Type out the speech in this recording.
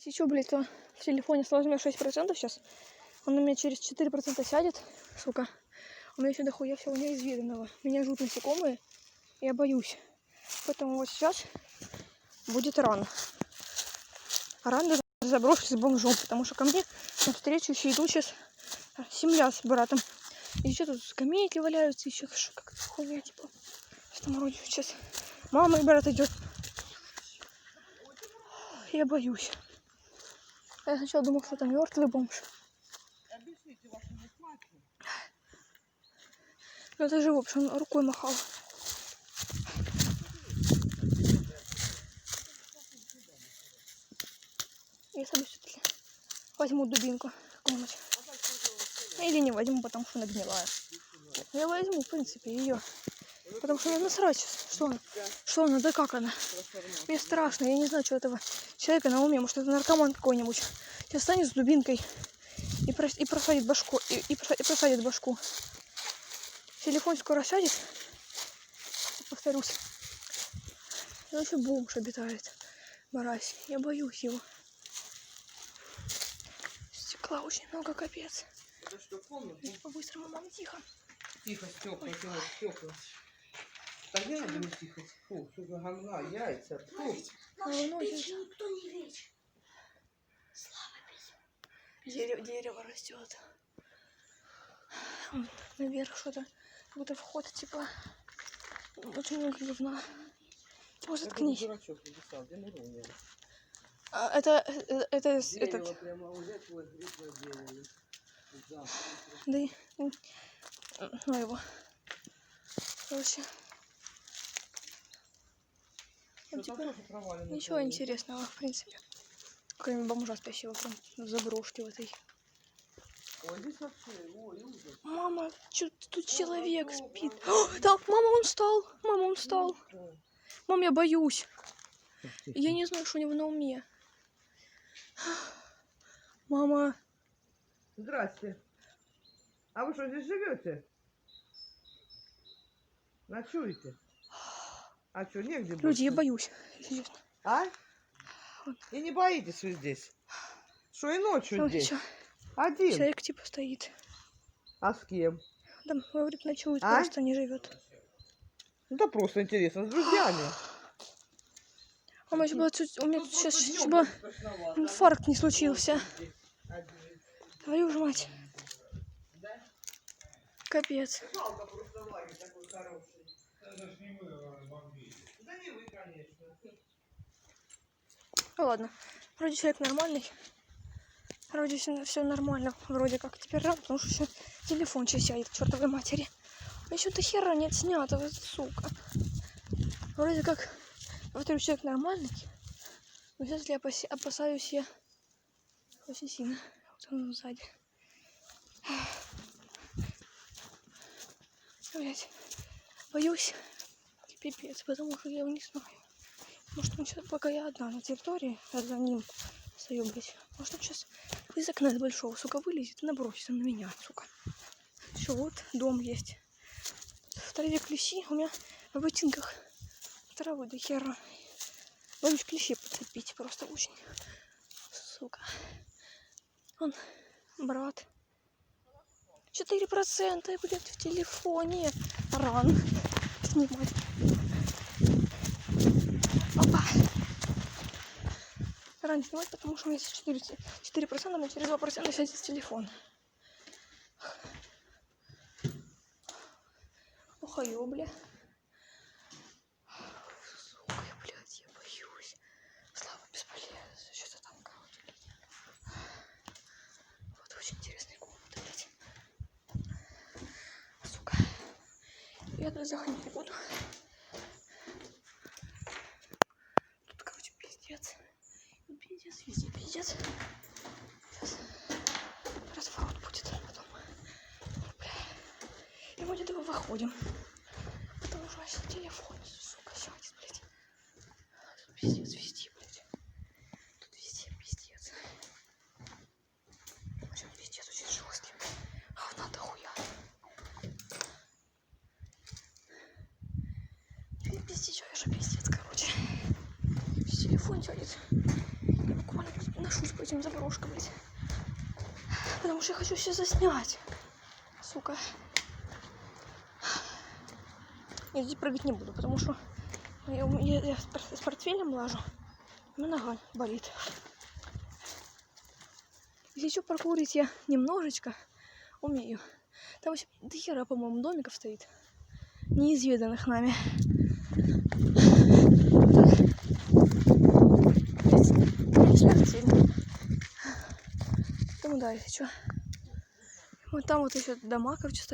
Еще, блядь, то в телефоне сложно 6% сейчас. Он у меня через 4% сядет, сука. У меня еще дохуя всего неизведанного. Меня ждут насекомые. Я боюсь. Поэтому вот сейчас будет рано. Рано заброшусь с бомжом, потому что ко мне навстречу еще идут сейчас семья с братом. И еще тут скамейки валяются, еще какая-то хуйня, типа. В том роде сейчас мама и брат идет. Я боюсь. Я сначала думал, что это мертвый бомж. Но это живой, потому что он рукой махал. Я себе все-таки возьму дубинку какую-нибудь. Или не возьму, потому что она гнилая. Я возьму, в принципе, ее. Потому что мне насрать, что она, да как она. Мне страшно, я не знаю, что этого человека на уме. Может, это наркоман какой-нибудь. Сейчас станет с дубинкой и просадит башку. И просадит башку. Телефон скоро сядет. Повторюсь. И еще бомж обитает. Мразь. Я боюсь его. Стекла очень много, капец. Это что, комната? По-быстрому, мам, тихо. Тихо, стекла, стекла. Так не надо не тихо. Фу, сука, гамна, яйца. Фу. Никто не речь. Дерево растет. Наверх что-то. Какой-то вход, типа. Очень много говна. Может, заткнись. Дурачок написал, где нырнул. Это Дерево этот. прямо уже твой дерево. Да. Да и... Ну его. Короче. Ну, типа, ничего интересного, в принципе. Кроме бомжа спящего прям в заброшке в этой. Ой, здесь вообще, ой, ужас. Мама, тут человек спит. О, так, мама, он встал. Мама, он встал. Мам, я боюсь. Я не знаю, что у него на уме. Мама. Здрасте. А вы что, здесь живете? Ночуете? А что, негде будет? Люди, я боюсь. Серьезно. А? И не боитесь вы здесь? Что и ночью Смотри, здесь? чё, Один. человек типа стоит. А с кем? Там, говорит, ночует, А? просто не живет. Ну да просто интересно, с друзьями. Мама, у меня тут сейчас, чтобы инфаркт не случился. Твою ж мать. Капец. Жалко просто лагерь такой хороший. Это ж не вы бомбили. Да не вы, конечно. Ну ладно. Вроде человек нормальный. Вроде все нормально. Вроде как теперь рано, потому что еще телефон сядет к чертовой матери. Еще до хера не отснято, вот, сука. Вроде как, повторюсь, человек нормальный. Но сейчас я опасаюсь я очень сильно. Вот он сзади. Блять. Боюсь. Пипец, потому что я его не знаю. Может, он сейчас, пока я одна на территории, я за ним стою, блять. Может, он сейчас из окна из большого, сука, вылезет и набросится на меня, сука. Все, вот дом есть. В траве клещи, у меня в ботинках травы до хера. Боюсь клещей подцепить, просто очень. Сука. Он, брат. 4%, блядь, в телефоне. Ран. Снимать. Опа. Ран снимать, потому что у меня есть 4%, но через 2% сядет с телефона. Ухаю, бля. Сука, блядь, я боюсь. Слава бесполезно. Что-то там, короче. Вот очень интересная комната, блядь. Сука. Я туда заходить не буду. Тут, короче, пиздец. Пиздец, везде пиздец. Сейчас разворот будет потом. Бля. И мы где-то выходим. Потому что сейчас телефон, сука, сядет, блядь. Тут пиздец везде, блядь. Тут везде пиздец. Причем пиздец очень жесткий. Говна дохуя. Пиздец, я же пиздец, короче. Весь телефон сядет. Я буквально на прохожусь по этим заброшкам, блядь. Потому что я хочу все заснять. Сука. Я здесь прыгать не буду, потому что я с портфелем лажу. У меня нога болит. Если что, паркурить я немножечко умею. Там вообще до хера, по-моему, домиков стоит. Неизведанных нами. Не смертельно. Поэтому да, если что. Вот там вот еще дома, короче, стоят.